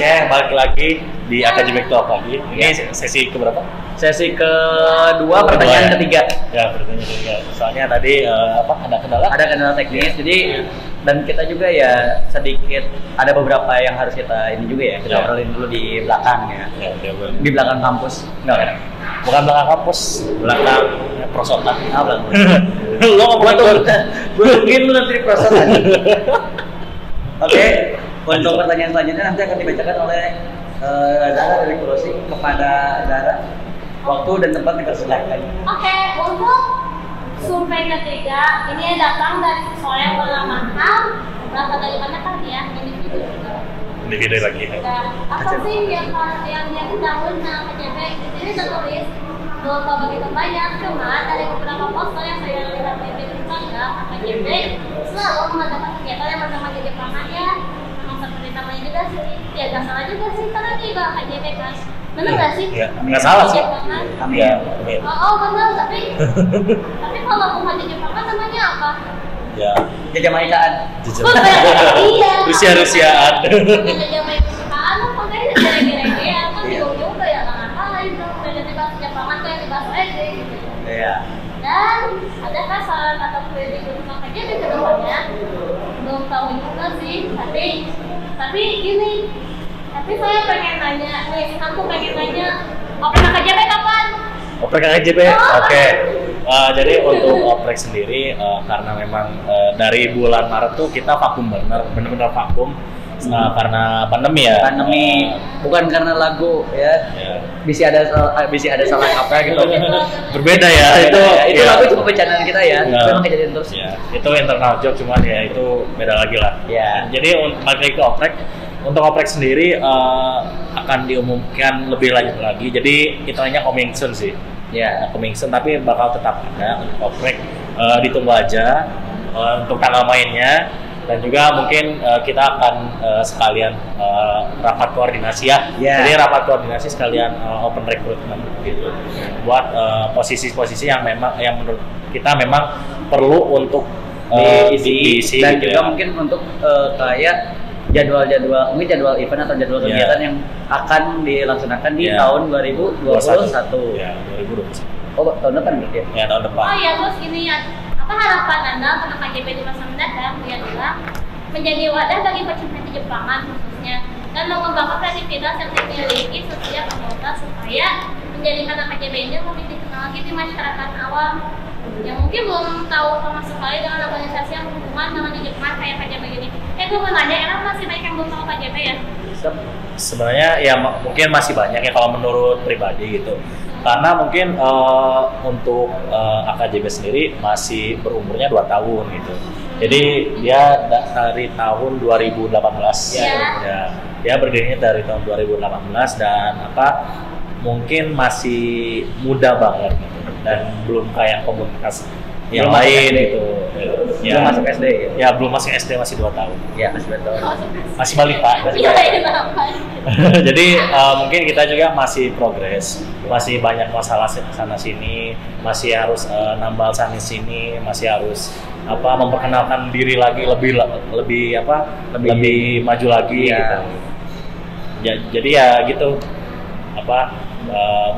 Oke, balik lagi di AKJB Talk lagi. Ini sesi keberapa? Sesi kedua, pertanyaan ketiga. Ya, pertanyaan ketiga. Soalnya tadi ada kendala? Ada kendala teknis, jadi dan kita juga ya sedikit ada beberapa yang harus kita ini juga ya, kita obrolin dulu di belakang ya. Di belakang kampus. Enggak kan? Bukan belakang kampus, belakang prosotan. Belakang. Lo ngomong tuh. Gue mungkin lu nanti di prosotan. Oke, untuk pertanyaan selanjutnya nanti akan dibacakan oleh Zahra dari Kurosi kepada Zahra. Waktu dan tempat dipersilakan. Oke, untuk survei ketiga ini datang dari siswa yang bernama Ham. Berapa dari mana kan ya? Individu juga. Individu lagi. Apa sih yang dia ketahui tentang KJB? Di sini tertulis bahwa begitu banyak, cuma dari beberapa poster yang saya lihat di Instagram, KJB selalu mengadakan kegiatan yang bernama Jepangan ya. Memang seperti namanya juga sih. Ya nggak salah juga sih, karena dia KJB kan. Bener nggak sih? Ya, nggak salah sih. Amin. Oh bener, tapi kalau mau Jepangan namanya apa? Ya. Jamaikaan. Iya. Rusia-Rusiaan. Jamaikaan, makanya gere-gere apa bingung juga ya ngapain dong dari bahasa Jepangan tuh yang dibahas aja gitu. Iya. Dan adakah saran atau kritik untuk KJB ke depannya? Belum tahu juga sih, tapi gini. Tapi saya pengen nanya, aku pengen nanya, oprek KJB kapan? Oprek KJB, oke. Jadi untuk oprek sendiri, karena memang dari bulan Maret tuh kita vakum bener-bener vakum. Karena pandemi ya. Pandemi, bukan karena lagu ya. Bisa ada salah apa gitu. Berbeda ya. Itu lagu cuma bercandaan kita ya. Memang kejadian terus. Ya, itu internal joke cuman ya itu beda lagi lah. Ya. Jadi balik ke oprek. Untuk oprek sendiri akan diumumkan lebih lanjut lagi. Jadi hitungannya coming soon sih. Ya, coming soon, tapi bakal tetap ada untuk oprek. Ditunggu aja untuk tanggal mainnya. Dan juga mungkin kita akan sekalian rapat koordinasi ya. Jadi rapat koordinasi sekalian open recruitment gitu. Buat posisi-posisi yang menurut kita memang perlu untuk diisi dan gitu juga ya. mungkin untuk kayak jadwal event atau jadwal kegiatan yang akan dilaksanakan di tahun 2021. Ya, 2021. Oh, tahun depan berarti ya? Ya, tahun depan. Oh iya, terus ini ya, apa harapan Anda untuk KJB di masa mendatang biarlah menjadi wadah bagi pecinta Jepangan khususnya dan mengembangkan kreativitas yang dimiliki setiap anggota supaya menjadikan KJB ini lebih dikenal lagi di masyarakat awam yang mungkin belum tahu sama sekali dengan organisasi yang berhubungan dengan Jepangan kayak KJB ini. Gue mau nanya, emang masih banyak yang belum tahu KJB ya? Sebenarnya ya mungkin masih banyak ya kalau menurut pribadi gitu. Karena mungkin untuk AKJB sendiri masih berumurnya 2 tahun gitu. Jadi dia dari tahun 2018 ya. Dia berdirinya dari tahun 2018 dan mungkin masih muda banget gitu. Dan belum kayak komunitas yang lain gitu. Ya, belum masuk SD ya? Ya, belum masuk SD, masih 2 tahun. Ya, masih 2 tahun. Masih balita. Iya. Jadi mungkin kita juga masih progres, masih banyak masalah sana sini, masih harus nambal sana sini, masih harus memperkenalkan diri lagi lebih maju lagi gitu. Ya, jadi ya gitu.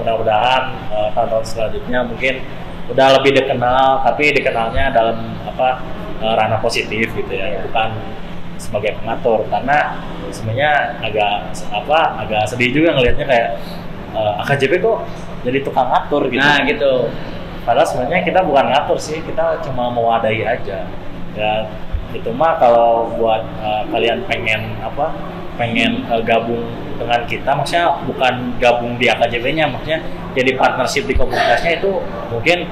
Mudah-mudahan tahun-tahun selanjutnya mungkin udah lebih dikenal, tapi dikenalnya dalam ranah positif gitu ya, bukan sebagai pengatur. Karena sebenarnya agak sedih juga ngelihatnya kayak AKJB kok jadi tukang ngatur gitu. Nah gitu. Padahal sebenarnya kita bukan ngatur sih, kita cuma mewadahi aja. Ya itu mah kalau buat kalian pengen gabung dengan kita, maksudnya bukan gabung di AKJB-nya, maksudnya jadi partnership di komunitasnya, itu mungkin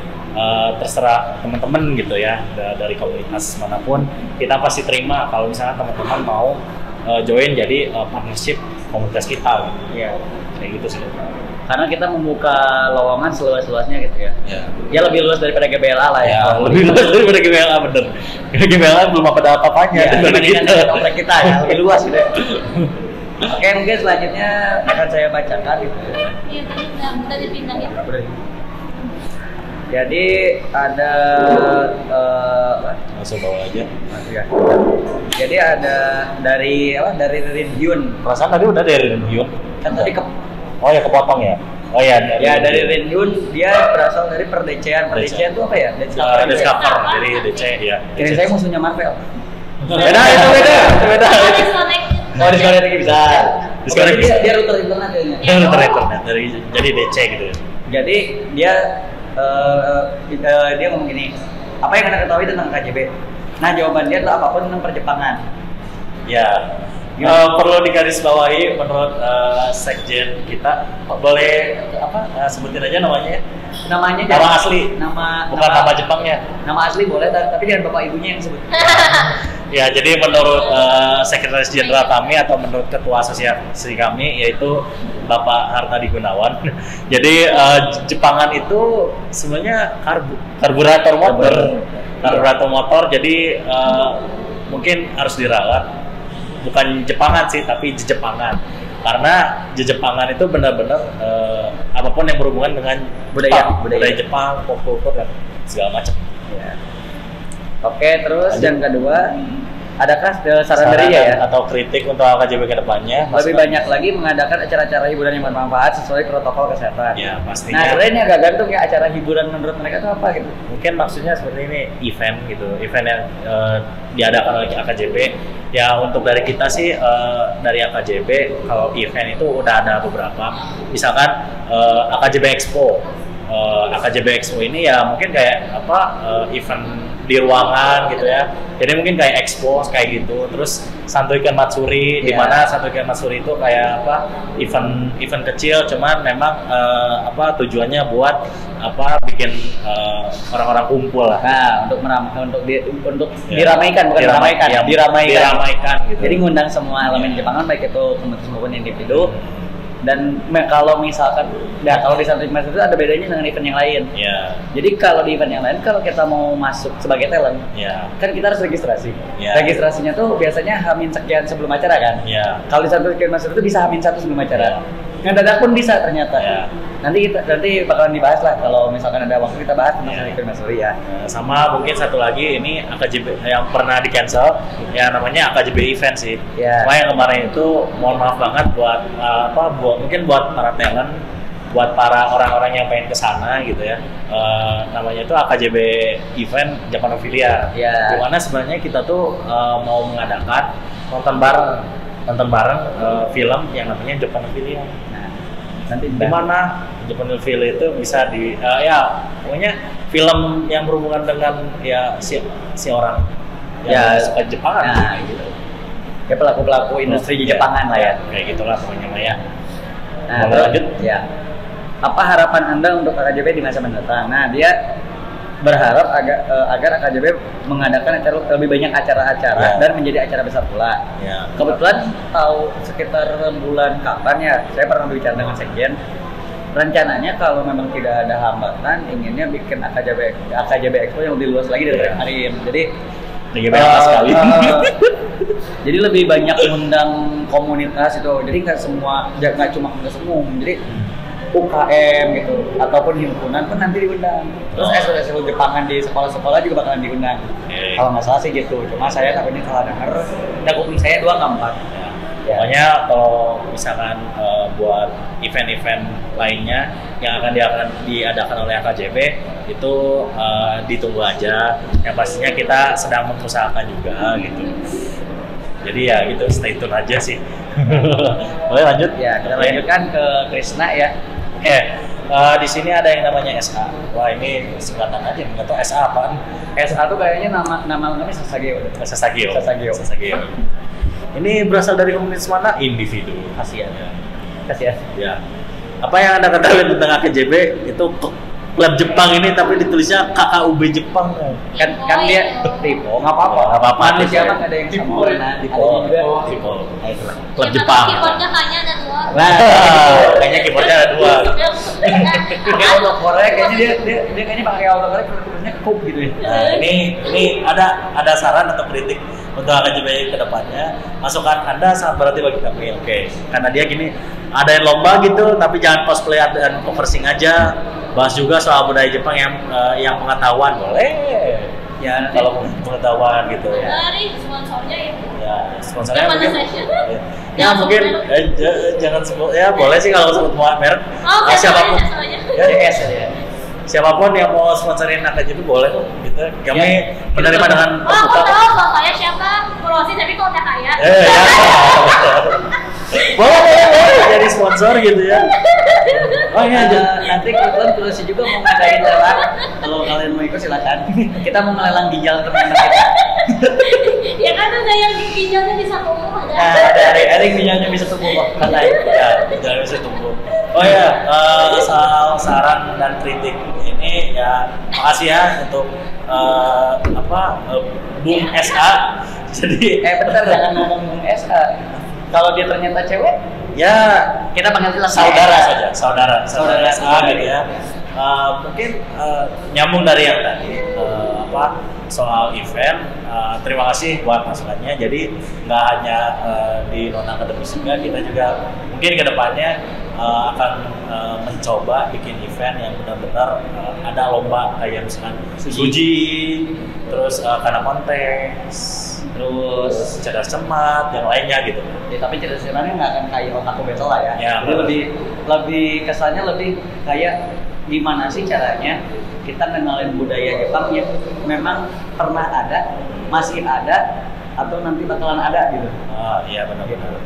terserah teman-teman gitu ya, dari komunitas manapun kita pasti terima kalau misalnya teman-teman mau join jadi partnership komunitas kita gitu. Iya. Kayak gitu sih. Karena kita membuka lowongan seluas-luasnya gitu ya. Ya lebih luas daripada GBLA lah ya. Lebih luas daripada GBLA, bener. GBLA belum ada apa-apanya dibandingkan dengan oprek kita ya, lebih luas gitu ya. Oke, mungkin selanjutnya akan saya bacakan gitu. Iya, tadi udah dipindahin. Jadi ada langsung bawa aja. Ya. Jadi ada dari Rinhyun. Perasaan tadi udah dari Rinhyun. Kan tadi oh ya kepotong ya. Oh ya dari Rinhyun, dia berasal dari Perdecean. Perdecean itu apa ya? Discover dari DC ya. Kira saya musuhnya Marvel. Beda. Oh, Discovery lagi bisa. Discovery dia router internet kayaknya. Router internet jadi DC gitu ya. Jadi dia dia ngomong gini, apa yang Anda ketahui tentang KJB? Nah, jawaban dia adalah apapun tentang perjepangan. Ya. Perlu digarisbawahi menurut sekjen kita, boleh sebutin aja namanya? Nama asli, bukan nama Jepangnya. Nama asli boleh, tapi jangan bapak ibunya yang sebut. Ya, jadi menurut sekretaris jenderal kami atau menurut ketua asosiasi kami yaitu Bapak Hartadi Gunawan. Jadi Jepangan itu sebenarnya karburator motor. Jadi mungkin harus dirawat. Bukan Jepangan sih, tapi Jepangan. Karena Jepangan itu benar-benar apapun yang berhubungan dengan budaya Jepang, pop culture dan segala macam. Ya. Oke, terus yang kedua, adakah saran dari ya atau kritik untuk AKJB ke depannya? Lebih banyak lagi mengadakan acara-acara hiburan yang bermanfaat sesuai protokol kesehatan. Ya, pastinya. Nah, sebenarnya ini agak gantung ya, acara hiburan menurut mereka itu apa gitu? Mungkin maksudnya seperti ini, event gitu, event yang diadakan oleh AKJB. Ya, untuk dari kita sih dari AKJB kalau event itu udah ada beberapa. Misalkan AKJB Expo. AKJB Expo ini ya mungkin kayak event di ruangan gitu ya. Jadi mungkin kayak expo kayak gitu. Terus Santoikan Matsuri, di mana Santoikan Matsuri itu kayak event kecil, cuman memang tujuannya buat bikin orang-orang kumpul lah. Nah, diramaikan, bukan meramaikan, diramaikan gitu. Jadi ngundang semua elemen Jepangan baik itu komunitas maupun individu. Dan kalau misalkan, kalau di Santoikan Matsuri itu ada bedanya dengan event yang lain. Yeah. Jadi kalau di event yang lain, kalau kita mau masuk sebagai talent, kan kita harus registrasi. Registrasinya tuh biasanya H-1 sebelum acara kan. Kalau di Santoikan Matsuri itu bisa H-1 sebelum acara. Ngedadak pun bisa ternyata. Nanti bakalan dibahas lah kalau misalkan ada waktu kita bahas tentang Santoikan Matsuri ya. Sama mungkin satu lagi ini AKJB yang pernah di cancel, ya namanya AKJB event sih. Cuma yang kemarin itu mohon maaf banget buat mungkin buat para talent, buat para orang-orang yang pengen kesana gitu ya. Namanya itu AKJB event Japanophilia. Dimana sebenarnya kita tuh mau mengadakan nonton bareng film yang namanya Japanophilia. Nanti di mana Japanophilia itu bisa pokoknya film yang berhubungan dengan si orang yang suka Jepangan gitu. Ya pelaku industri Jepangan lah ya. Kayak gitulah pokoknya Maya. Nah, lanjut. Ya. Apa harapan Anda untuk AKJB di masa mendatang? Nah, dia berharap agar AKJB mengadakan lebih banyak acara-acara dan menjadi acara besar pula. Kebetulan tahu sekitar bulan kapan ya, saya pernah berbicara dengan sekjen. Rencananya kalau memang tidak ada hambatan, inginnya bikin AKJB Expo yang lebih luas lagi dari kemarin. Jadi sekali. Jadi lebih banyak mengundang komunitas itu. Jadi nggak cuma umum. Jadi UKM gitu ataupun himpunan pun nanti diundang. Terus SL Jepangan di sekolah-sekolah juga bakalan diundang. Kalau nggak salah sih gitu. Cuma saya takutnya salah dengar. Dan kuping saya 2 ke 4. Pokoknya kalau misalkan buat event-event lainnya yang akan diadakan oleh AKJB itu ditunggu aja. Yang pastinya kita sedang mengusahakan juga gitu. Jadi ya gitu, stay tune aja sih. Boleh lanjut? Ya, kita lanjutkan ke Krishna ya. Di sini ada yang namanya SA. Wah, ini singkatan aja, nggak tahu SA apaan. SA tuh kayaknya nama lengkapnya Sasageo. Ini berasal dari komunitas mana? Individu. Kasihan. Ya. Apa yang Anda ketahui tentang AKJB itu klub Jepang ini tapi ditulisnya KKUB Jepang. Kan dia Tipo, nggak apa-apa. Manusia mah ada yang sama warna. Tipo. Klub Jepang. Keyboardnya kayaknya ada 2. Nah, kayaknya keyboardnya ada 2. Pakai auto correct, kayaknya dia kayaknya pakai auto correct tulisnya cup gitu ya. Nah, ini ada saran atau kritik untuk AKJB ke depannya. Masukan Anda sangat berarti bagi kami. Oke. Karena dia gini, ada yang lomba gitu tapi jangan cosplay dan cover sing aja. Bahas juga soal budaya Jepang yang pengetahuan boleh. Ya, kalau pengetahuan gitu ya. Dari sponsornya ya. Ya, sponsornya Yang mana mungkin. saja? Ya, Jangan mungkin sebut jangan sebut ya boleh sih kalau sebut merek. Oh, Siapapun. aja. Ya, JS ya. siapapun yang mau sponsorin AKJP boleh kok gitu. Kami menerima dengan Oh, aku terbuka. tahu kalau saya siapa Kurosi tapi kok udah kaya. Ya. boleh jadi sponsor gitu ya. Oh iya, Nanti kebetulan Kurosi juga mau ngadain lelang. Kalau kalian mau ikut silakan. Kita mau ngelelang ginjal teman-teman kita. Ya kan ada yang ginjalnya bisa tumbuh Nah, ada. ada yang ginjalnya bisa tumbuh katanya. ya jangan bisa tumbuh. Oh ya, soal saran dan kritik ini ya makasih ya untuk Bung SA. Jadi Bentar, jangan ngomong Bung SA. Kalau dia ternyata cewek, ya kita panggil dia saudara saja, saudara SA gitu ya. Mungkin nyambung dari yang tadi soal event. Terima kasih buat masukannya. Jadi nggak hanya di non akademis juga, kita juga mungkin kedepannya akan mencoba bikin event yang benar-benar ada lomba kayak misalkan uji, terus karena kontes, terus cerdas cermat, yang lainnya gitu. Ya, tapi cerita sebenarnya nggak akan kayak otaku battle lah ya. Ya, Jadi lebih kesannya lebih kayak gimana sih caranya kita kenalin budaya Jepang yang memang pernah ada, masih ada, atau nanti bakalan ada gitu. Iya benar-benar.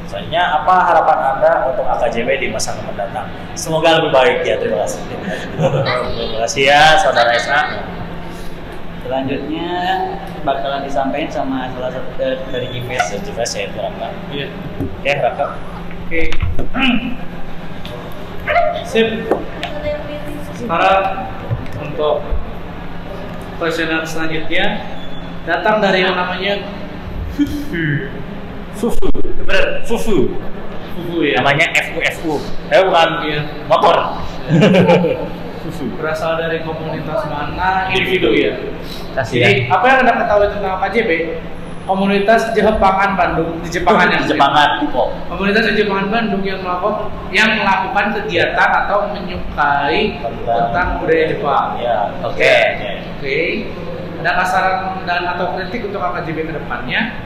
Soalnya apa harapan Anda untuk AKJB di masa mendatang? Semoga lebih baik ya. Terima kasih. Terima kasih ya saudara SA. Selanjutnya bakalan disampaikan sama salah satu dari GPS. GPS ya itu Raka. Iya. Oke Raka. Oke. Sip. Sekarang untuk questionnaire selanjutnya datang dari yang namanya Fufu. Bener, Fufu. Fufu ya. Namanya FUFU. Bukan Iya. motor. Fufu. Berasal dari komunitas mana? Individu ya. Kasih Jadi apa yang Anda ketahui tentang KJB? Komunitas Jepangan Bandung di Jepangan yang Jepangan tipo. Komunitas di Jepangan Bandung yang melakukan kegiatan atau menyukai tentang budaya Jepang. Ya. Oke. Oke. Ada saran dan atau kritik untuk AKJB ke depannya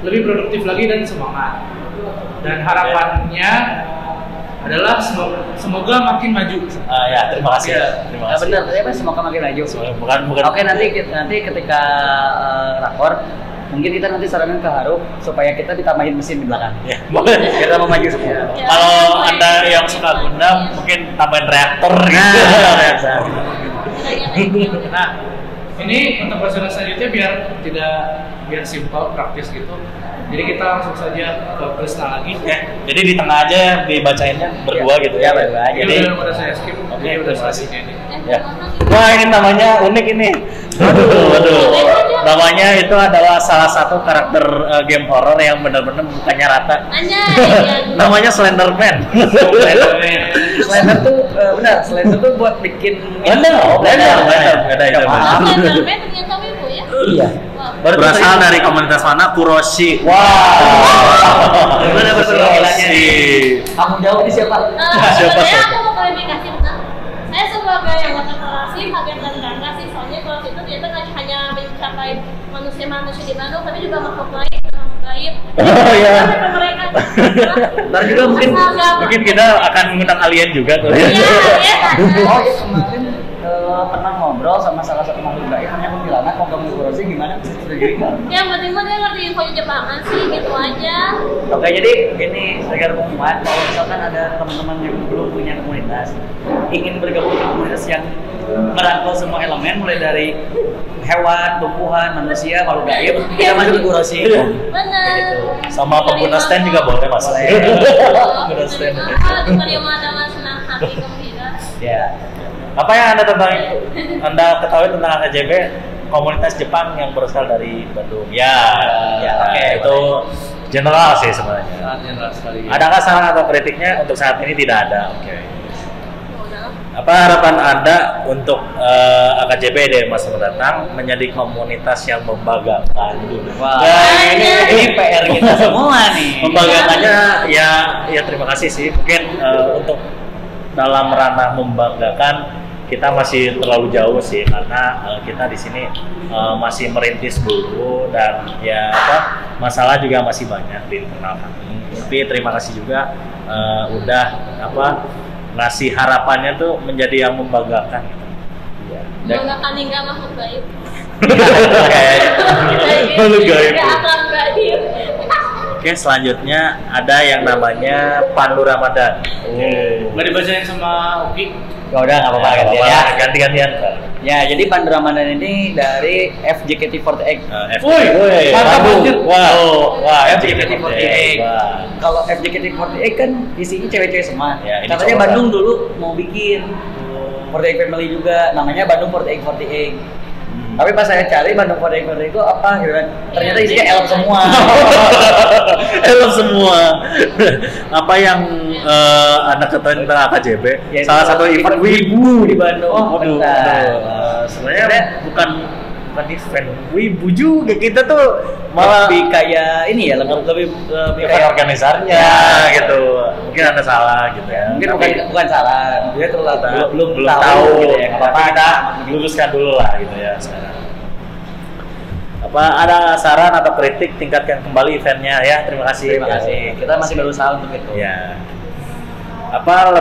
lebih produktif lagi dan semangat. Dan harapannya adalah semoga makin maju. Ya, terima kasih. Ya. Terima kasih. Benar, saya semoga makin maju. Bukan. Oke, nanti ketika rakor mungkin kita nanti saranin ke Haru supaya kita ditambahin mesin di belakang. Ya, boleh. Kita mau maju semua. Ya, Kalau boleh. Anda yang suka Gundam, mungkin tambahin reaktor gitu. Reaktor. Nah, ini untuk presentasi selanjutnya biar simpel, praktis gitu. Jadi kita langsung saja ke Krisna lagi. Jadi di tengah aja dibacainnya berdua gitu Ya, berdua aja. Jadi Jadi udah saya skip. Oke, Jadi udah terima kasih. selesai ini. Ya. Wah, ini namanya unik ini. Waduh. Namanya itu adalah salah satu karakter game horror yang benar-benar mukanya rata. Anjay. Namanya Slenderman. Slender tuh benar, Slender tuh buat bikin Blender. Beda itu. Slenderman ternyata wibu ya. Iya. Wah. Berasal dari komunitas mana? Kuroshi. Wow. Gimana perwakilannya? Kamu jawab ini siapa? Siapa? Sebenarnya aku mau klarifikasi bentar. Saya sebagai anggota Korasi kaget dan bangga sih, soalnya Korasi itu ternyata nggak hanya mencapai manusia di Bandung, tapi juga makhluk lain, makhluk gaib. Oh iya. Sampai mereka. Ntar juga Mungkin kita akan mengundang alien juga tuh. Iya, iya. Oh iya, kemarin pernah ngobrol sama salah satu makhluk gaib namanya kuntilanak. Mau kamu Kuroshi gimana? Sudah jadi nggak? Yang penting mah dia ngerti info Jepangan sih, gitu aja. Oke, jadi ini segar pengumuman kalau misalkan ada teman-teman yang belum punya komunitas, ingin bergabung ke komunitas yang merangkul semua elemen mulai dari hewan, tumbuhan, manusia, makhluk gaib, kita masuk ke Kuroshi. Bener. Sama pengguna stand juga boleh mas. Boleh. Pengguna stand. Diterima dengan senang hati gembira. Ya. Apa yang anda ketahui tentang AKJB, komunitas Jepang yang berasal dari Bandung? Ya, Oke, itu general sih sebenarnya. Sangat general sekali. Adakah saran atau kritiknya? Untuk saat ini tidak ada. Oke. Udah. Apa harapan Anda untuk AKJB di masa mendatang menjadi komunitas yang membanggakan? Wah, Ya, ini PR kita semua nih. Membanggakannya ya terima kasih sih. Mungkin untuk dalam ranah membanggakan kita masih terlalu jauh sih karena kita di sini masih merintis dulu dan ya masalah juga masih banyak di internal kami. Tapi terima kasih juga udah ngasih harapannya tuh menjadi yang membanggakan gitu. Ya. Membanggakan hingga makhluk gaib. Makhluk gaib. Gaib. Oke, selanjutnya ada yang namanya Pandu Ramadan. Nggak dibacain sama Uki? Ya udah nggak apa-apa gantian ya. Ganti-gantian. Ya, jadi Pandu Ramadan ini dari FJKT48. Woi, mantap banget. Wah, FJKT48. Kalau FJKT48 kan isinya cewek-cewek semua. Ya, ini katanya cowok Bandung dulu mau bikin 48 Family juga, namanya Bandung 4848. Tapi pas saya cari Bandung 4848 itu apa gitu kan? Ternyata isinya elf semua. Elf semua. Apa yang Anda ketahui tentang AKJB? Ya, salah satu event wibu di Bandung. Aduh. Sebenarnya bukan event wibu juga, kita tuh malah lebih kayak ini ya, lebih kayak organisasinya gitu. Mungkin Anda salah gitu ya. Mungkin bukan salah, dia belum tahu gitu ya. Apa kita luruskan dulu lah gitu ya sekarang. Apa ada saran atau kritik, tingkatkan kembali eventnya ya. Terima kasih. Terima kasih. Kita masih berusaha untuk itu. Ya. Apa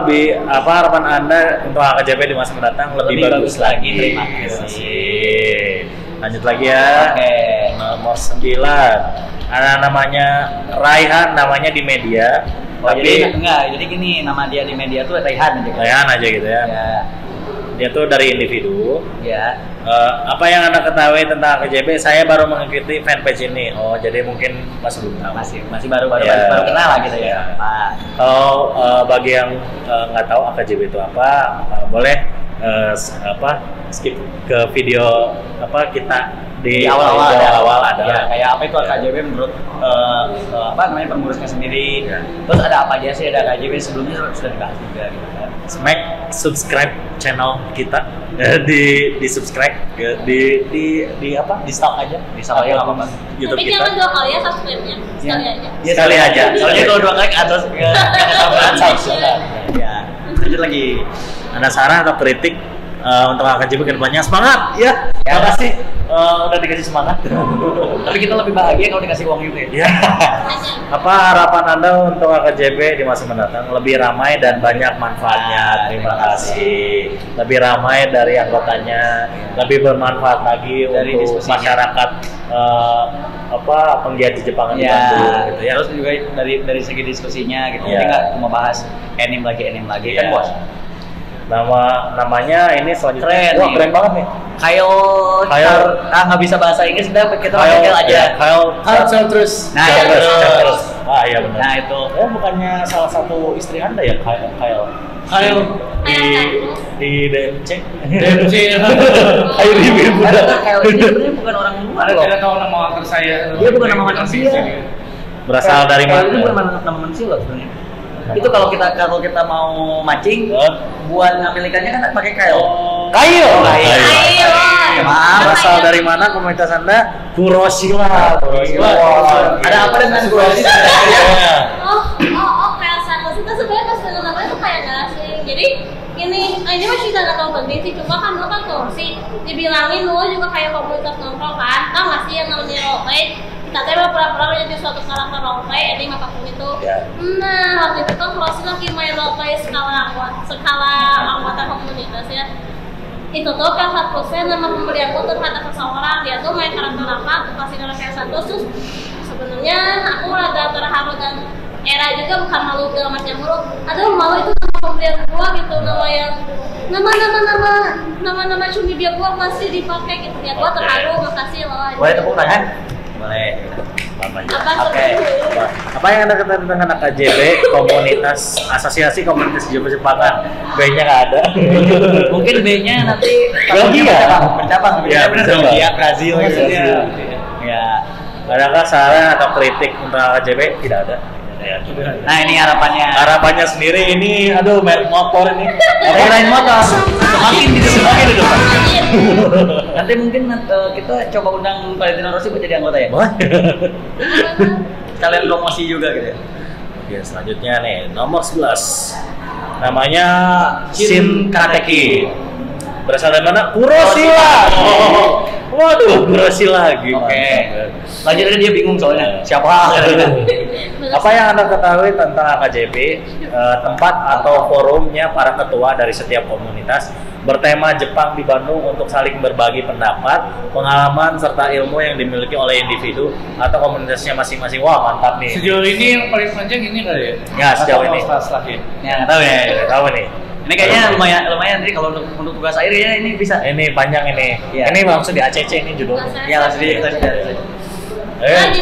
harapan Anda untuk AKJB di masa mendatang lebih bagus lagi? Terima kasih. Lanjut lagi ya. Oke. Nomor 9. Ada namanya Raihan, namanya di media. Tapi jadi gini, nama dia di media tuh Raihan aja. Raihan aja gitu ya. Ya. Dia tuh dari individu. Ya. Apa yang Anda ketahui tentang AKJB? Saya baru mengikuti fanpage ini. Oh, jadi mungkin masih belum tahu. Masih baru kenal lah gitu ya. Kalau bagi yang nggak tahu AKJB itu apa, boleh skip ke video kita di awal ada. Ya, kayak apa itu AKJB menurut pengurusnya sendiri. Ya. Terus ada apa aja sih ada AKJB sebelumnya sudah dibahas juga gitu kan. Smack subscribe channel kita di subscribe di stalk aja nggak apa-apa. YouTube Tapi kita. jangan 2 kali ya subscribe-nya. Sekali aja. Ya, Sekali aja. Soalnya kalau 2 klik atas ya. Lanjut lagi. Ada saran atau kritik untuk AKJB ke depannya? Semangat ya. Terima kasih udah dikasih semangat. Tapi kita lebih bahagia kalau dikasih uang juga ya. Ya. Apa harapan Anda untuk AKJB di masa mendatang? Lebih ramai dan banyak manfaatnya. Terima kasih. Lebih ramai dari anggotanya, lebih bermanfaat lagi Dari untuk diskusinya. masyarakat penggiat di Jepangan di Ya, Bandung gitu ya. terus juga dari segi diskusinya gitu. Ya. Jadi nggak cuma bahas anime lagi Ya. kan bos. Namanya ini selanjutnya. Keren Wah, nih. keren banget nih. Kyle nggak bisa bahasa Inggris, kita panggil aja. Kyle terus. Nah, terus. Wah, iya benar. Nah itu. Bukannya salah satu istri Anda ya, Kyle? Di DMC. DMC. Ayo di Karena Kyle ini sebenarnya bukan orang luar Anda loh. tidak tahu nama aktor saya. Dia bukan nama manusia. Berasal dari Kyle ini bukan mana? nama manusia loh sebenarnya. Itu kalau kita mau mancing, buat ngambil ikannya kan pakai Kyle. Kail. Ayo. Maaf, Berasal dari mana komunitas Anda? Kuroshima. Ada apa dengan Kuroshima? Kayak sama kita sebenarnya pas dengan namanya tuh kayak nggak asing. Jadi ini masih nggak tahu penting sih. Cuma kan lo kan kursi dibilangin lo juga kayak komunitas nongkrong kan. Tahu nggak sih yang namanya roleplay? Kita teh pura-pura jadi suatu karakter roleplay, ini apapun itu. Ya. Nah waktu itu kan kursi lagi main roleplay skala anggota komunitas ya. Itu tuh kan 100% nama pemberian aku terhadap seseorang, dia tuh main karakter apa, aku kasih nama kayak 100. Terus sebenarnya aku rada terharu dan era juga bukan malu segala macam buruk. Aduh malu itu nama pemberian gua gitu, nama yang nama cumi biar gua masih dipakai gitu ya. Gua terharu, makasih loh. Boleh tepuk tangan? Boleh. Apa Oke. Apa yang Anda ketahui tentang AKJB, komunitas asosiasi komunitas Jepangan? B-nya nggak ada. Mungkin B-nya nanti Belgia. bercabang. Ya, benar bercabang. Belgia, Brazil gitu. Brazil. Ya. Adakah saran atau kritik untuk AKJB? Tidak ada. Ya. Nah, ini harapannya. Harapannya sendiri ini, aduh merek motor ini. Kirain motor. Semakin di depan. Nanti mungkin kita coba undang Valentino Rossi buat jadi anggota ya. Kalian promosi juga gitu ya. Oke, selanjutnya nih nomor 11. Namanya Shin Karateki. Berasal dari mana? Kuroshiwa. Oh. Waduh, Kuroshi lagi. Oke. Lanjutnya dia bingung soalnya. Siapa? Apa yang Anda ketahui tentang AKJP? Tempat atau forumnya para ketua dari setiap komunitas bertema Jepang di Bandung untuk saling berbagi pendapat, pengalaman, serta ilmu yang dimiliki oleh individu atau komunitasnya masing-masing. Wah, mantap nih. Sejauh ini yang paling panjang ini kali ya? Ya, sejauh ini. Setelah Ya, nggak tahu ya. Nggak tahu nih. Ini kayaknya lumayan nih kalau untuk tugas akhir ya ini bisa. Ini panjang ini. Iya. Ini langsung di ACC ini judulnya. Ya langsung di Nanti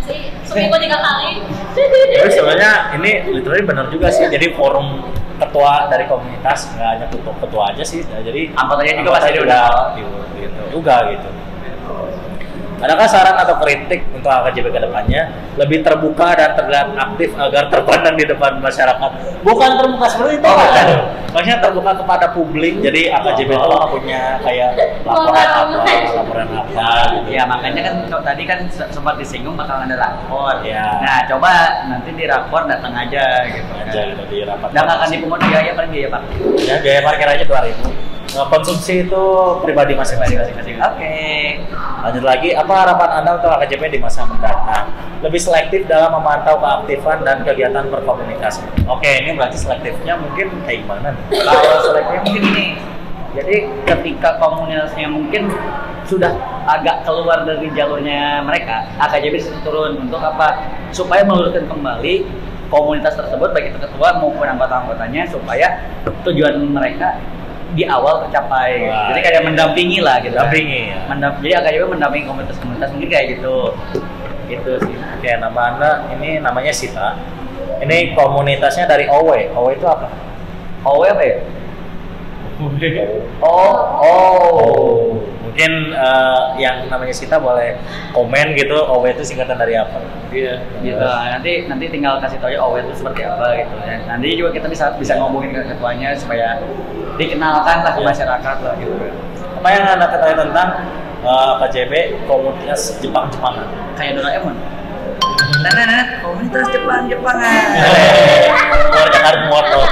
sih, seminggu 3 kali. Tapi sebenarnya ini literally benar juga sih. Jadi forum ketua dari komunitas nggak hanya ketua aja sih. Jadi anggotanya juga pasti udah gitu juga gitu. Adakah saran atau kritik untuk AKJP ke depannya lebih terbuka dan terlihat aktif agar terpandang di depan masyarakat? Bukan terbuka seperti itu, kan? Maksudnya terbuka kepada publik. Jadi AKJP itu punya kayak laporan apa gitu. Ya makanya kan tadi kan sempat disinggung bakal ada rapor. Ya. Nah coba nanti di rapor datang aja gitu. Aja gitu di rapat. Dan akan dipungut biaya paling biaya parkir. Ya, biaya parkir aja 2.000. Konsumsi itu pribadi masing-masing. Oke. Lanjut lagi, apa harapan Anda untuk AKJP di masa mendatang? Lebih selektif dalam memantau keaktifan dan kegiatan berkomunikasi. Oke, ini berarti selektifnya mungkin kayak gimana nih? Kalau selektifnya mungkin ini. Jadi ketika komunitasnya mungkin sudah agak keluar dari jalurnya mereka, AKJP turun untuk apa? Supaya meluruskan kembali komunitas tersebut baik itu ketua maupun anggota-anggotanya supaya tujuan mereka di awal tercapai. Wah, jadi kayak mendampingi lah gitu. Mendampingi, ya. Jadi AKJP mendampingi komunitas-komunitas mungkin kayak gitu. Gitu sih. Oke, nama Anda ini namanya Sita. Ini komunitasnya dari OWE. OWE itu apa? OWE apa ya? Oh. Mungkin yang namanya Sita boleh komen gitu. OWE itu singkatan dari apa? Iya. Gitu. Nanti tinggal kasih tahu ya OWE itu seperti apa gitu ya. Nanti juga kita bisa ngomongin ke ketuanya supaya dikenalkan lah ke masyarakat lah gitu. Apa yang Anda ketahui tentang AKJP komunitas Jepang-Jepangan? Kayak Doraemon. Nah, komunitas Jepang-Jepangan. Keluar Jakarta motor.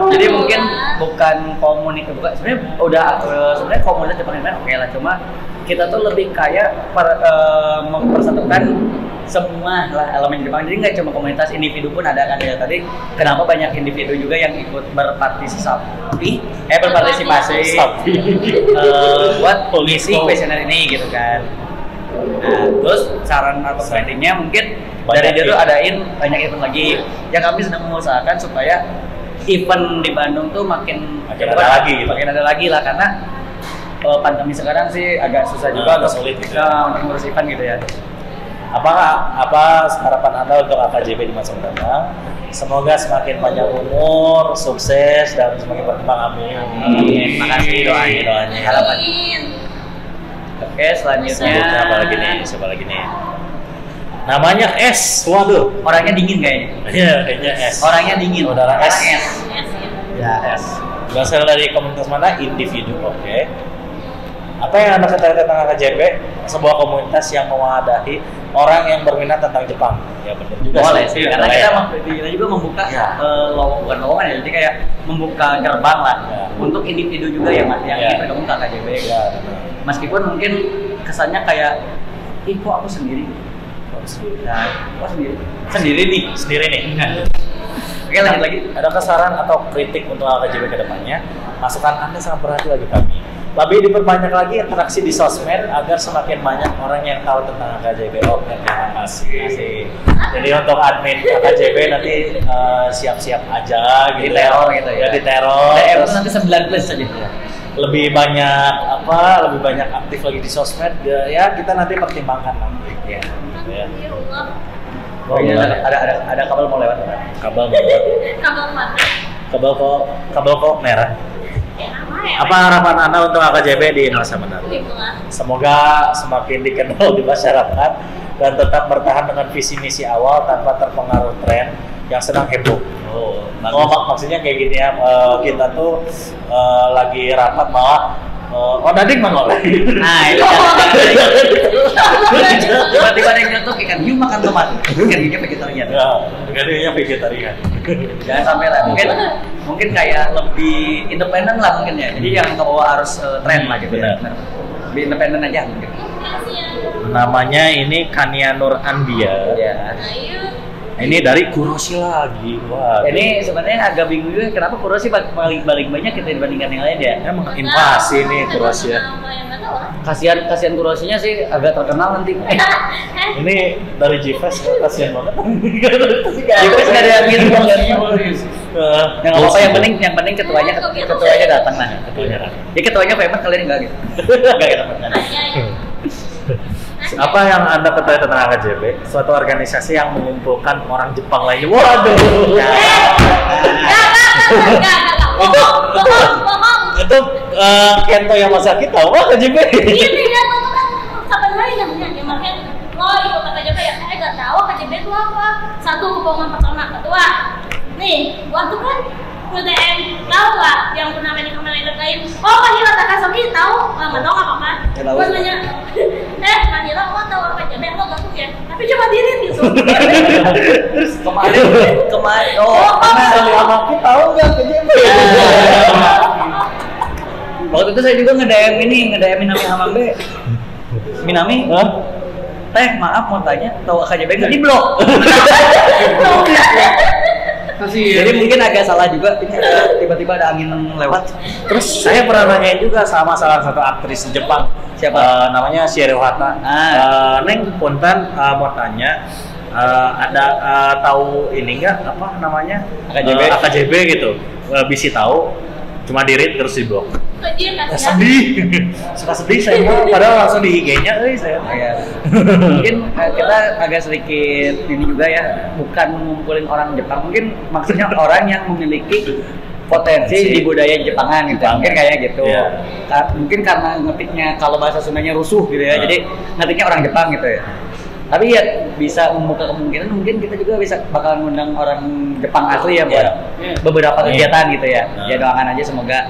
Jadi mungkin bukan komunitas, sebenarnya sebenarnya komunitas Jepang oke lah, cuma kita tuh lebih kayak mempersatukan semua lah elemen Jepang. Jadi nggak cuma komunitas, individu pun ada kan ya. Tadi kenapa banyak individu juga yang ikut berpartisipasi buat mengisi kuesioner ini gitu kan. Nah, terus saran atau kritiknya mungkin dari dia tuh adain banyak event lagi. Yang kami sedang mengusahakan supaya event di Bandung tuh makin ada lagi gitu. Makin ada lagi lah karena pandemi sekarang sih agak susah juga agak sulit gitu. untuk ngurus event gitu ya. Apa harapan Anda untuk AKJP di masa mendatang? Semoga semakin panjang umur, sukses dan semakin berkembang. Amin. Amin. Makasih doanya. Harapan. Oke, selanjutnya siapa lagi nih? Namanya S. Waduh. Orangnya dingin kayaknya. Iya, kayaknya S. Orangnya dingin. Saudara S. Ya, S. Berasal dari komunitas mana? Individu. Oke. Apa yang Anda ketahui tentang AKJP? Sebuah komunitas yang mewadahi orang yang berminat tentang Jepang. Ya benar juga. Boleh sih, karena kita juga membuka bukan lowongan ya, jadi kayak membuka gerbang lah untuk individu juga yang ingin bergabung ke AKJP. Ya, meskipun mungkin kesannya kayak, kok aku sendiri. Nah, kok sendiri nih. Oke, lanjut lagi. Adakah saran atau kritik untuk AKJP ke depannya? Masukan Anda sangat berarti bagi kami. Lebih diperbanyak lagi interaksi di sosmed agar semakin banyak orang yang tahu tentang AKJP. Oke, terima kasih. Jadi untuk admin AKJP nanti siap-siap aja gitu. Di teror gitu ya. Di teror. DM nanti 9+ saja. Lebih banyak aktif lagi di sosmed. Ya kita nanti pertimbangkan nanti. Ya. Oh iya, ada kabel mau lewat. Kabel mau lewat. Kabel kok merah. Apa harapan Anda untuk AKJP di masa mendatang? Semoga semakin dikenal di masyarakat dan tetap bertahan dengan visi misi awal tanpa terpengaruh tren yang sedang heboh. Maksudnya kayak gini ya, kita tuh lagi rapat bahwa Dading mah oleh. Nah, itu tiba-tiba ada yang nyetok ikan hiu makan tomat. Ikan hiunya vegetarian. Ya, ikan hiunya vegetarian. Jangan sampai lah. Mungkin kayak lebih independen lah mungkin ya. Jadi yang kebawa harus tren lah gitu ya. Lebih independen aja mungkin. Namanya ini Kania Nur Andia. Ya. Ini dari Kuroshi lagi. Wah. Ini sebenarnya agak bingung juga kenapa Kuroshi paling banyak kita dibandingkan yang lain ya. Emang invasi nih Kuroshi ya. Kasihan Kuroshinya sih agak terkenal nanti. Ini dari Jivas kasihan banget. Jivas nggak ada yang gitu banget. Yang apa yang penting ketuanya datang lah. Ya ketuanya payment kalian enggak gitu. Enggak gitu. Apa yang Anda ketahui tentang AKJB? Suatu organisasi yang mengumpulkan orang Jepang lainnya. Waduh. Itu Kento yang masa kita. Wah, AKJB. Ini ya, tuh kan sampai lain namanya. Ya makanya lo ikut AKJB ya. Nggak tahu AKJB itu apa. Satu kebohongan pertama, kedua. Nih, gua tuh kan UTM tahu nggak yang pernah main Kamen lain? Oh, Mahira Takasoki tahu? Nggak tahu nggak apa-apa. Gua nanya, Mahira, lo tahu apa AKJB? Lo nggak tahu ya? Tapi coba dirin gitu. Terus kemarin Sama kita tahu nggak AKJB? Waktu itu saya juga nge-DM Minami Hamambe. Minami, teh maaf mau tanya, tahu AKJB nggak? Di blok. Jadi mungkin agak salah juga, ini tiba-tiba ada angin lewat. Terus saya pernah nanyain juga sama salah satu aktris Jepang. Siapa? Namanya Shiro Hata. Neng Punten mau tanya, ada tahu ini nggak apa namanya AKJB gitu? Bisa tahu, cuma di-read terus di blok. Sedih, suka sedih saya mah, padahal langsung di IG-nya, saya. Mungkin kita agak sedikit ini juga ya, bukan ngumpulin orang Jepang, mungkin maksudnya orang yang memiliki potensi di budaya Jepangan gitu, mungkin kayak gitu. Mungkin karena ngetiknya kalau bahasa Sundanya rusuh gitu ya, jadi ngetiknya orang Jepang gitu ya. Tapi ya bisa membuka kemungkinan mungkin kita juga bakal ngundang orang Jepang asli ya buat beberapa kegiatan gitu ya. Ya doakan aja semoga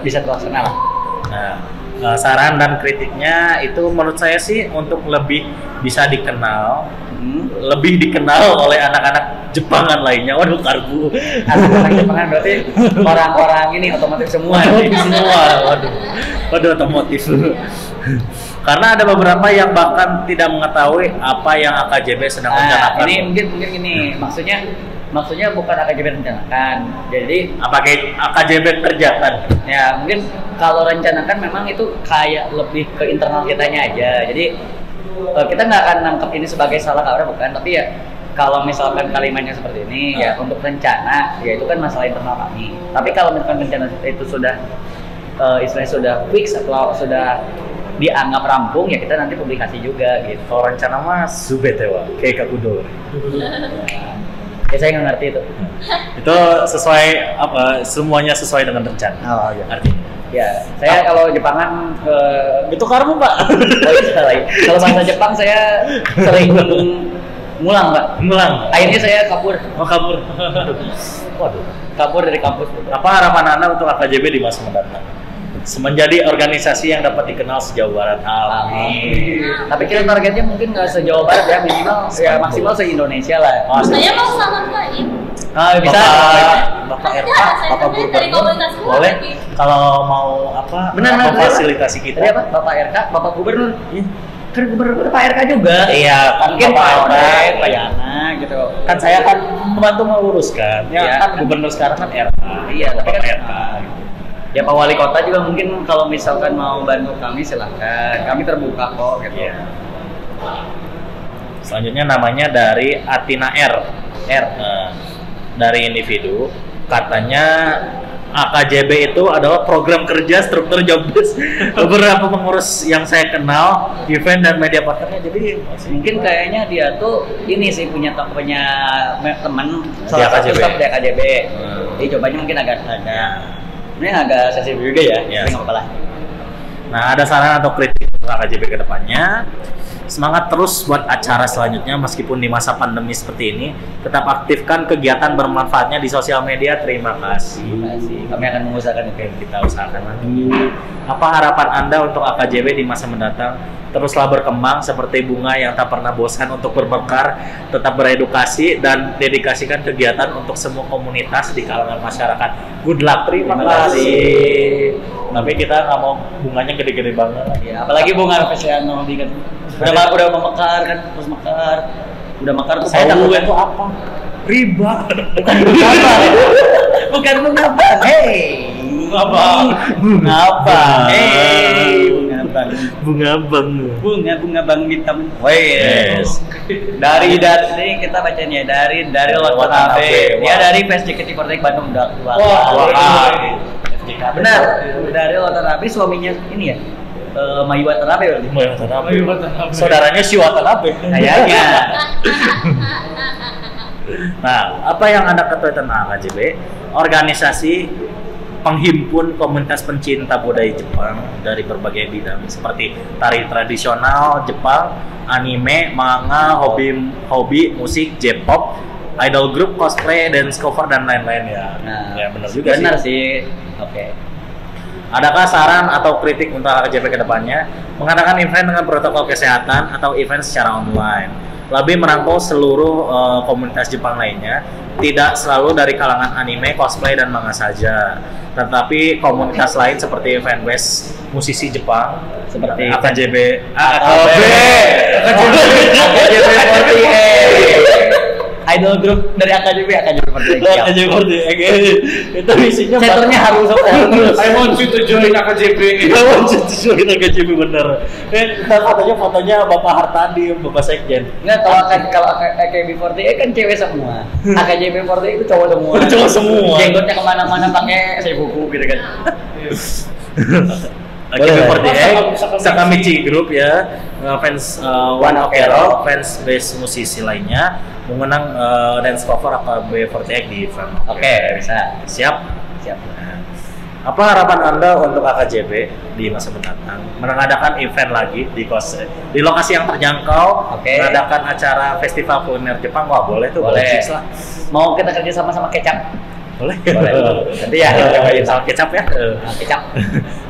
bisa terlaksana lah. Saran dan kritiknya itu menurut saya sih untuk lebih bisa dikenal, lebih dikenal oleh anak-anak Jepangan lainnya. Waduh, karbu. Anak-anak Jepangan berarti orang-orang ini otomotif semua. Waduh, otomotif. Karena ada beberapa yang bahkan tidak mengetahui apa yang AKJB sedang rencanakan. Ini mungkin gini, maksudnya bukan AKJB rencanakan. Jadi apa AKJB kerjakan? Ya mungkin kalau rencanakan memang itu kayak lebih ke internal kitanya aja. Jadi kita nggak akan nangkep ini sebagai salah kaprah bukan, tapi ya kalau misalkan kalimatnya seperti ini ya untuk rencana ya itu kan masalah internal kami. Tapi kalau misalkan rencana itu sudah istilahnya sudah fix atau sudah dianggap rampung ya kita nanti publikasi juga gitu. Kalau rencana mah subetewa kayak kakudo. Ya saya nggak ngerti itu. Itu sesuai apa? Semuanya sesuai dengan rencana. Oh iya. Artinya. Ya, saya kalau Jepangan itu karmu Pak. Kalau bahasa Jepang saya sering ngulang Pak. Ngulang. Akhirnya saya kabur. Oh kabur. Waduh. Kabur dari kampus. Apa harapan Anda untuk AKJB di masa mendatang? Menjadi organisasi yang dapat dikenal sejauh barat. Amin. Tapi kita targetnya mungkin nggak sejauh barat ya, minimal ya maksimal se-Indonesia lah. Saya mau sama Baim. Bisa. Bapak RK, Bapak Gubernur, boleh kalau mau apa? Benar. Fasilitasi kita. Tadi apa? Bapak RK, Bapak Gubernur. Kan Gubernur Pak RK juga. Iya, mungkin Pak RK, RK, Pak Yana gitu. Kan saya kan membantu meluruskan. Ya kan Gubernur sekarang kan RK. Iya, tapi kan RK. Ya Pak Wali Kota juga mungkin kalau misalkan mau bantu kami silahkan, kami terbuka kok gitu. Iya. Selanjutnya namanya dari Atina R. Dari individu katanya AKJB itu adalah program kerja struktur job desk beberapa pengurus yang saya kenal, event dan media partnernya. Jadi mungkin kayaknya dia tuh ini sih punya teman salah satu AKJB. staff di AKJB. Jadi jawabannya mungkin agak ini agak sensitif juga ya. Nggak apa-apa lah. Nah, ada saran atau kritik untuk AKJB ke depannya. Semangat terus buat acara selanjutnya meskipun di masa pandemi seperti ini. Tetap aktifkan kegiatan bermanfaatnya di sosial media. Terima kasih. Terima kasih. Kami akan mengusahakan itu. Kita usahakan lagi. Apa harapan Anda untuk AKJB di masa mendatang? Teruslah berkembang seperti bunga yang tak pernah bosan untuk bermekar, tetap beredukasi dan dedikasikan kegiatan untuk semua komunitas di kalangan masyarakat. Good luck, terima kasih. Tapi kita nggak mau bunganya gede-gede banget. Ya, apalagi bunga Vesiano kan udah memekar kan, terus mekar. Udah mekar tuh Saya bau takutnya kan. itu apa? Riba. Bukan bunga bang. Bukan bunga bang. Hey. Bunga bang. Bunga bang. Hey. Bunga bang. Bunga bang. Bunga bang hitam. Yes. Dari ini kita bacanya dari Watanabe. Watanabe. Dia dari Fest JKT48 Bandung udah keluar. Wah. Benar. Dari Watanabe suaminya ini ya. Mayu Watanabe berarti. Mayu Watanabe. Saudaranya si Watanabe. Kayaknya. Nah, apa yang Anda ketahui tentang AKJB? Organisasi penghimpun komunitas pencinta budaya Jepang dari berbagai bidang seperti tari tradisional Jepang, anime, manga, hobi musik, J-pop, idol group, cosplay, dance cover dan lain-lain ya. Nah, ya benar juga benar sih. sih. Oke. Adakah saran atau kritik untuk AKJB ke depannya? Mengadakan event dengan protokol kesehatan atau event secara online. Lebih merangkul seluruh komunitas Jepang lainnya, tidak selalu dari kalangan anime, cosplay, dan manga saja, tetapi komunitas lain seperti fanbase musisi Jepang seperti AKJB, Idol group dari AKJB48. itu isinya Centernya harus I want you to join AKJB. AKJB bener. Kita fotonya Bapak Hartadi, Bapak Sekjen. Enggak, kalau AKB48 kan cewek semua. AKJB48 itu cowok semua. Cowok semua. Jenggotnya kemana-mana pakai seibuku gitu kan. AKB48, Sakamichi Group ya, fans One Ok Rock, fans base musisi lainnya, mengenang dance cover AKB48 di event. Oke, bisa. Siap? Siap. Nah, apa harapan Anda untuk AKJB di masa mendatang? Mengadakan event lagi di lokasi yang terjangkau, mengadakan acara festival kuliner Jepang, wah boleh tuh, boleh. Lah. Mau kita kerja sama kecap? Boleh. Nanti ya, sama kecap ya. kecap.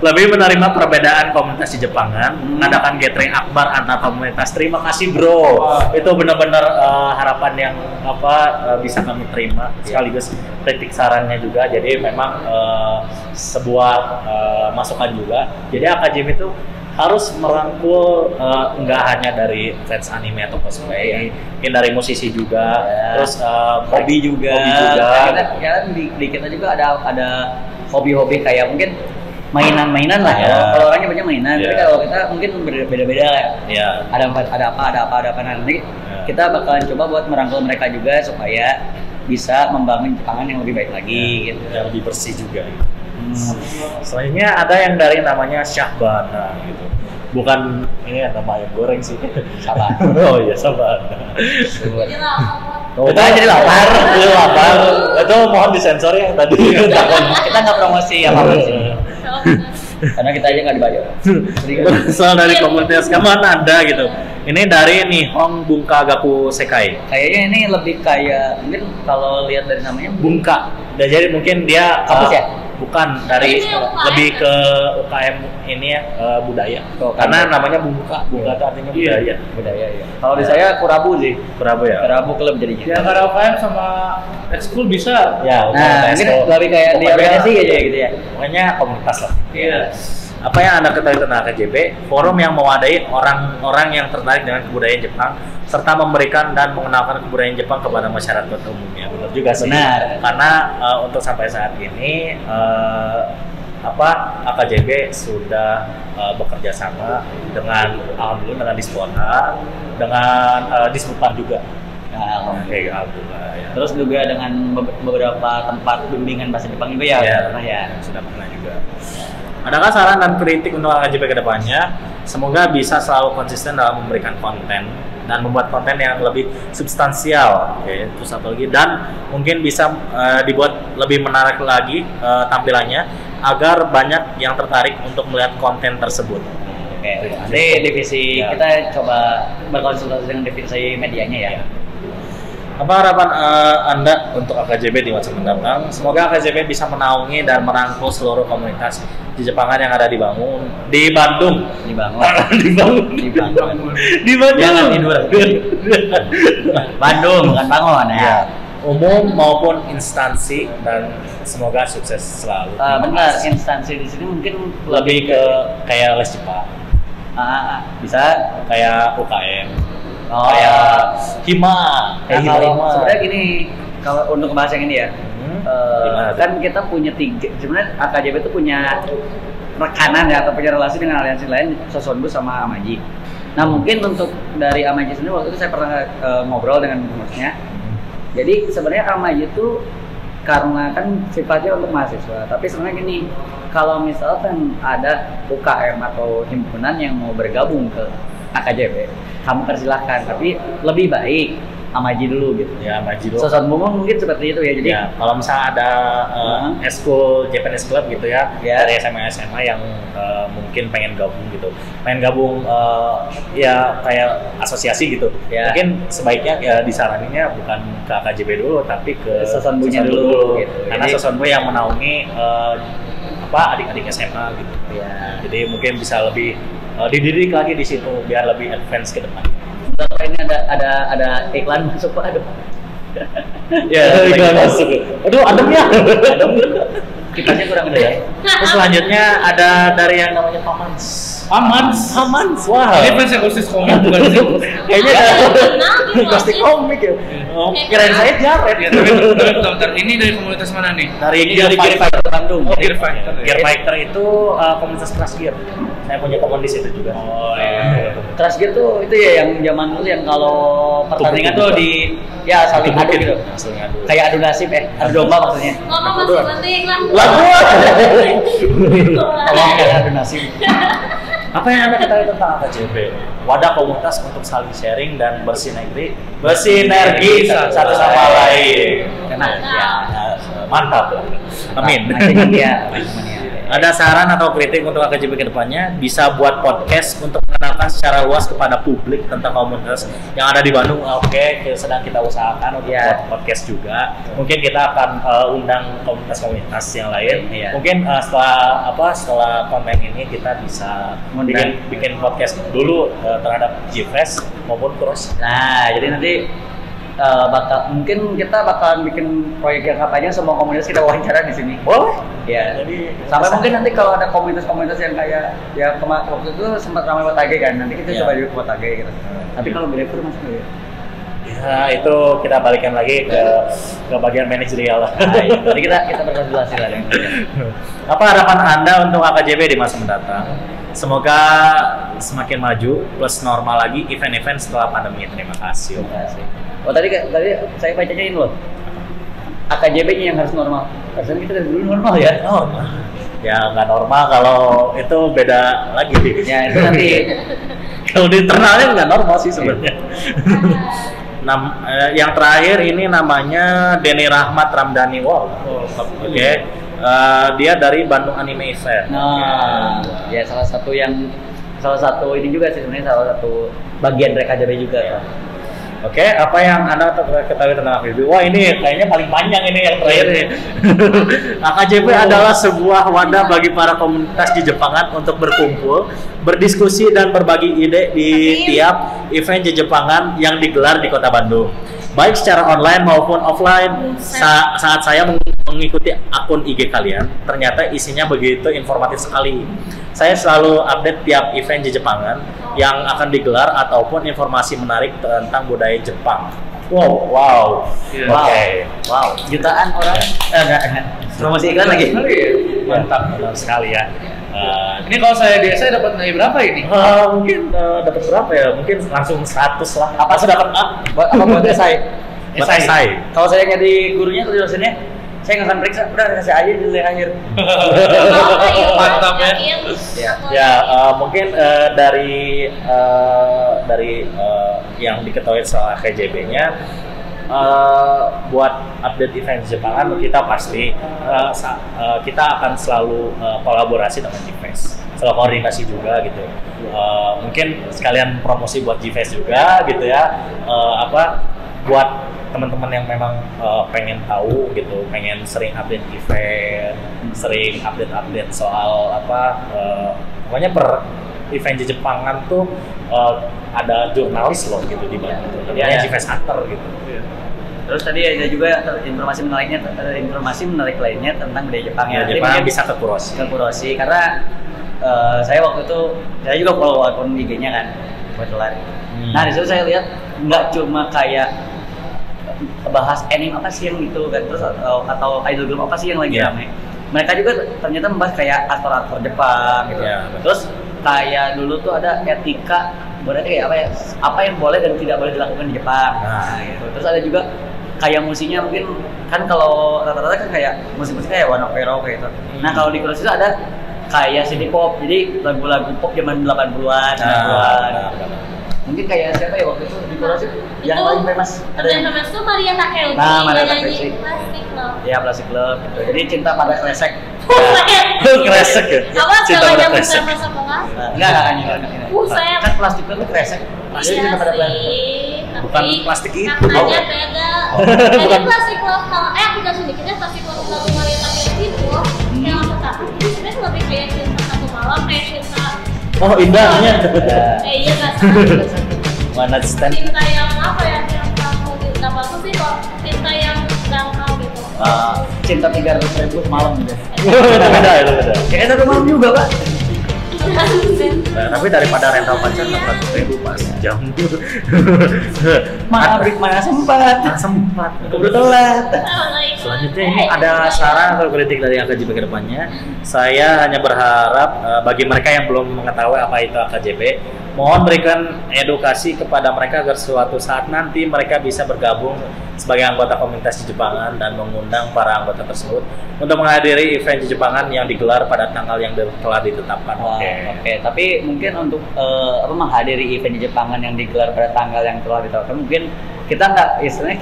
Lebih menerima perbedaan komunitas di Jepangan, mengadakan gathering akbar antar komunitas. Terima kasih bro. Itu benar-benar harapan yang bisa kami terima, sekaligus kritik sarannya juga. Jadi memang sebuah masukan juga. Jadi AKJB itu harus merangkul nggak hanya dari fans anime atau cosplay, mungkin dari musisi juga, terus hobi juga. Karena di kita juga ada hobi-hobi kayak mungkin mainan-mainan lah ya. Kalau orangnya banyak mainan, tapi kalau kita mungkin beda-beda ya. Ada apa nanti kita bakalan coba buat merangkul mereka juga supaya bisa membangun Jepangan yang lebih baik lagi gitu. Yang lebih bersih juga. Selanjutnya ada yang dari namanya Syahbana gitu. Bukan ini nama ayam goreng sih. Sabar. Oh iya Syahbana. Jadi lapar. Jadi lapar. Jadi lapar. Itu mohon disensor ya tadi. Kita nggak promosi apa-apa sih. Karena kita aja nggak dibayar. Soal dari komunitas mana ada gitu. Ini dari Nihon Bunka Gaku Sekai. Kayaknya ini lebih kayak mungkin kalau lihat dari namanya Bunka. Dan jadi mungkin dia kampus ya? Bukan, dari lebih ke UKM ini ya, budaya. Karena namanya Bunka. Bunka itu artinya budaya. Budaya ya. Kalau di saya Kurabu sih. Kurabu ya. Kurabu klub jadinya. Ya karena UKM sama ekskul bisa. Ya, nah, ini lebih kayak di organisasi aja gitu ya. Pokoknya komunitas lah. Iya. Apa yang Anda ketahui tentang AKJB? Forum yang mewadahi orang-orang yang tertarik dengan kebudayaan Jepang serta memberikan dan mengenalkan kebudayaan Jepang kepada masyarakat umumnya. Benar juga sih. Benar. Karena untuk sampai saat ini AKJB sudah bekerja sama dengan alhamdulillah dengan Dispona, dengan Disputan juga. Oke, alhamdulillah ya. Terus juga dengan beberapa tempat bimbingan bahasa Jepang juga ya. Pernah ya. Sudah pernah juga. Adakah saran dan kritik untuk AKJB ke depannya? Semoga bisa selalu konsisten dalam memberikan konten dan membuat konten yang lebih substansial. Oke, terus satu lagi, dan mungkin bisa dibuat lebih menarik lagi tampilannya agar banyak yang tertarik untuk melihat konten tersebut. Oke. Nanti divisi kita coba berkonsultasi dengan divisi medianya ya. Apa harapan Anda untuk AKJB di masa mendatang? Semoga AKJB bisa menaungi dan merangkul seluruh komunitas di Jepangan yang ada di Bandung. Di Bandung. Jangan tidur. Bandung, bukan Bangun ya. Umum maupun instansi, dan semoga sukses selalu. Benar, instansi di sini mungkin Lebih ke kayak les Jepang, bisa kayak UKM. Oh. Kayak Hima, Nah, kayak kalau Hima. sebenarnya gini, kalau untuk ngebahas yang ini ya, Gimana tuh? kan kita punya sebenarnya AKJB itu punya rekanan ya, atau punya relasi dengan aliansi lain, Sosonbu sama Amaji. Nah mungkin untuk dari Amaji sendiri, waktu itu saya pernah ngobrol dengan pengurusnya. Jadi sebenarnya Amaji itu karena kan sifatnya untuk mahasiswa, tapi sebenarnya gini, kalau misalkan ada UKM atau himpunan yang mau bergabung ke AKJB, kamu persilahkan, tapi lebih baik Amaji dulu gitu. Ya, Maji dulu. Sosonbu mungkin seperti itu ya. Jadi Ya, kalau misalnya ada eskul Japanese Club gitu ya, Ya. dari SMA yang mungkin pengen gabung ya kayak asosiasi gitu. Ya. Mungkin sebaiknya ya disaraninnya bukan ke AKJB dulu, tapi ke Sosonbunya Sosonbu dulu, gitu. Karena Jadi- Sosonbu yang menaungi adik-adik SMA gitu. ya. Jadi mungkin bisa lebih dididik lagi di situ biar lebih advance ke depan. Sebentar, ini ada iklan masuk Pak, aduh. Iklan masuk. Aduh, adem ya. Kipasnya kurang gede ya. Terus selanjutnya ada dari yang namanya Pamans. Wah. Ini fans eksklusif komik bukan sih? Kayaknya Kenal gitu pasti sih. komik ya. Oh, kirain saya Jared. Ya, tapi bentar, ini dari komunitas mana nih? Dari Ini dari Gear Fighter Bandung. Oh, Gear Fighter. Gear Fighter itu komunitas Crash Gear. Saya punya teman di situ juga. Oh iya. Crash Gear tuh itu ya yang zaman dulu yang kalau pertandingan tuh di ya saling adu gitu. Saling adu. Kayak adu nasib adu domba maksudnya. Ngomong masih penting lah. Tolong ya adu nasib. Apa yang Anda ketahui tentang AKJB? Wadah komunitas untuk saling sharing dan bersinergi satu sama lain. Enak ya. Mantap lah. Amin. Ya. Ada saran atau kritik untuk AKJB ke depannya? Bisa buat podcast untuk mengenalkan secara luas kepada publik tentang komunitas yang ada di Bandung. Oke, sedang kita usahakan untuk buat podcast juga. Mungkin kita akan undang komunitas-komunitas yang lain. Mungkin setelah konten ini kita bisa bikin podcast dulu terhadap G-Fest maupun Cross. Nah, jadi nanti mungkin kita bakalan bikin proyek yang katanya semua komunitas kita wawancara di sini. Boleh? Ya. Jadi Sampai mungkin nanti kalau ada komunitas-komunitas yang kayak ya waktu itu sempat ramai Watage kan, nanti kita coba juga ke Watage gitu. Tapi kalau direktur masuk ya. Ya, itu kita balikan lagi ke bagian manajerial. Nah, jadi kita berkonsultasi lah dengan dia. Apa harapan Anda untuk AKJB di masa mendatang? Semoga semakin maju plus normal lagi event-event setelah pandemi. Terima kasih. Terima kasih. Oh tadi saya bacanya ini loh. AKJB-nya yang harus normal. Harusnya kita dari dulu normal ya. Normal. Ya nggak normal kalau itu beda lagi. Ya itu nanti. Kalau di internalnya nggak normal sih sebenarnya. Yang terakhir ini namanya Denny Rahmat Ramdhani. Wow. Oke. Dia dari Bandung Anime Event. Nah, ya salah satu ini juga sih sebenarnya salah satu bagian dari AKJB juga. Ya. Oke, apa yang Anda ketahui tentang AKJB? Wah, ini kayaknya paling panjang ini yang terakhir nih. AKJB adalah sebuah wadah bagi para komunitas di Jepangan untuk berkumpul, berdiskusi dan berbagi ide di tiap event Jepangan yang digelar di Kota Bandung. Baik secara online maupun offline. Saat saya mengikuti akun IG kalian, ternyata isinya begitu informatif sekali. Saya selalu update tiap event Jepangan yang akan digelar ataupun informasi menarik tentang budaya Jepang. Wow. Jutaan orang. Promosi iklan lagi. Mantap sekali ya. Ini kalau saya biasa dapat nilai berapa ini? Mungkin dapat berapa ya? Mungkin langsung 100 lah. Apa sudah dapat buat esai? Buat esai. Kalau saya jadi gurunya atau dosennya, saya nggak akan periksa, udah kasih aja di nilai akhir. Mantap ya. Ya, mungkin dari yang diketahui soal KJB-nya, buat update event Jepangan kita pasti kita akan selalu kolaborasi dengan G-Fest. koordinasi juga gitu. Mungkin sekalian promosi buat G-Fest juga gitu ya. Buat teman-teman yang memang pengen tahu gitu, pengen sering update event, sering update soal pokoknya per event di Jepangan tuh ada jurnalis loh gitu di Bandung, namanya G-Fest Hunter gitu. Terus tadi ada juga informasi menarik lainnya tentang budaya Jepang ya. Jepang bisa ke Kuroshi karena saya waktu itu saya juga follow akun IG-nya kan kebetulan. Nah di situ saya lihat nggak cuma kayak bahas anime apa sih yang itu kan, terus atau idol group apa sih yang lagi rame. Mereka juga ternyata membahas kayak aktor-aktor Jepang gitu. Terus kayak dulu tuh ada etika berarti kayak apa yang boleh dan tidak boleh dilakukan di Jepang. Gitu. Terus ada juga kayak musiknya mungkin kan kalau rata-rata kan kayak musik-musik kayak One Ok Rock kayak gitu. Nah kalau di Kuroshi itu ada kayak city pop, jadi lagu-lagu pop zaman 80-an, 90-an. Mungkin kayak siapa ya waktu itu di Kuroshi yang paling famous? Ada yang famous tuh Maria Takeuchi. Nah, Maria nyanyi Takeuchi. Plastic Love. Iya, Plastic Love gitu. Jadi cinta pada kresek. Kresek ya? Apa Cinta pada jalan kresek. yang sama Enggak kan saya kan Plastic Love itu kresek. Pasti iya cinta pada kresek. sih, Bukan tapi plastik itu. maknanya beda. Jadi Plastic Love kalau aku udah sedikitnya Plastic Love lagu Maria Takeuchi itu yang aku tahu itu sebenarnya lebih kayak cinta satu malam, kayak cinta Oh indahnya. iya nggak salah. One night stand. Cinta yang apa ya, yang kamu cinta bagus sih kok, cinta yang dangkal gitu. Cinta 300.000 malam gitu. Beda itu beda. Kayak satu malam juga, Pak. Nah, tapi daripada rental pacar 600.000 pas jam. Mana sempat. Sempat. Udah telat. Selanjutnya ini ada saran atau kritik dari AKJP ke depannya. Saya hanya berharap bagi mereka yang belum mengetahui apa itu AKJP, mohon berikan edukasi kepada mereka agar suatu saat nanti mereka bisa bergabung sebagai anggota komunitas di Jepangan dan mengundang para anggota tersebut untuk menghadiri event di Jepangan yang digelar pada tanggal yang telah ditetapkan. Oke. Tapi mungkin untuk menghadiri event di Jepangan yang digelar pada tanggal yang telah ditetapkan, mungkin kita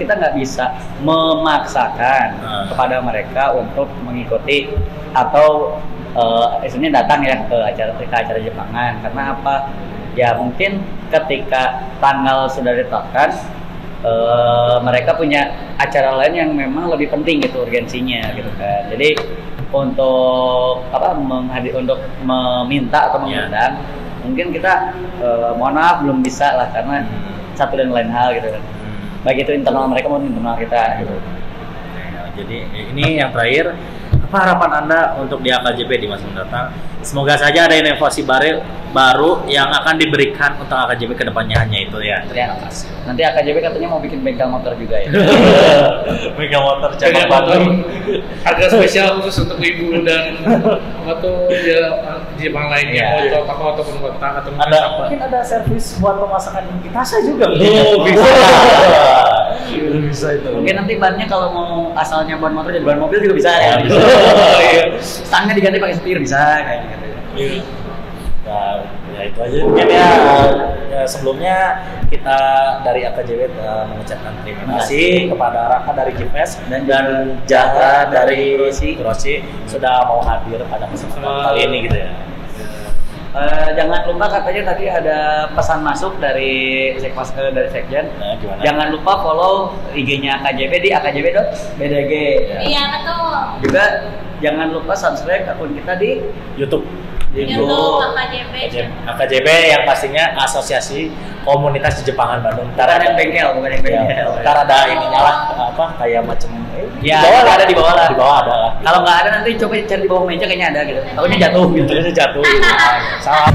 nggak bisa memaksakan kepada mereka untuk mengikuti atau istilahnya datang ya ke acara Jepangan. Karena apa? Ya mungkin ketika tanggal sudah ditetapkan, mereka punya acara lain yang memang lebih penting gitu urgensinya gitu kan. Jadi untuk untuk meminta atau mengundang, mungkin kita mohon maaf belum bisa lah karena satu dan lain hal gitu kan. Baik itu internal mereka maupun internal kita gitu. Jadi ini yang terakhir, apa harapan Anda untuk di AKJP di masa mendatang? Semoga saja ada inovasi baru yang akan diberikan untuk AKJP ke depannya, hanya itu ya. Terima kasih. Nanti AKJP katanya mau bikin bengkel motor juga ya. Bengkel motor cabang Bandung. Agak spesial khusus untuk ibu dan atau Jepang lainnya, motor ataupun kota atau Mungkin ada servis buat pemasangan Kitasa juga. Bisa itu. Mungkin nanti bannya kalau mau asalnya ban motor jadi ban mobil juga bisa ya. Stangnya diganti pakai setir bisa kayak gitu. Nah, ya itu aja mungkin ya. Sebelumnya kita dari AKJP mengucapkan terima kasih kepada Raka dari G-Fest dan Jaga dari Kuroshi sudah mau hadir pada kesempatan kali ini gitu ya. Jangan lupa katanya tadi ada pesan masuk dari Sekjen. Nah, jangan lupa follow IG-nya AKJP di akjp.bdg. Iya betul. Juga jangan lupa subscribe akun kita di YouTube. AKJP yang pastinya Asosiasi Komunitas di Jepangan Bandung. Bukan yang bengkel. Ntar ada ininya lah, kayak macam ya, ada di bawah lah. Di bawah ada lah. Kalau nggak ada nanti coba cari di bawah meja kayaknya ada gitu. Takutnya jatuh gitu. Jatuh. Salah.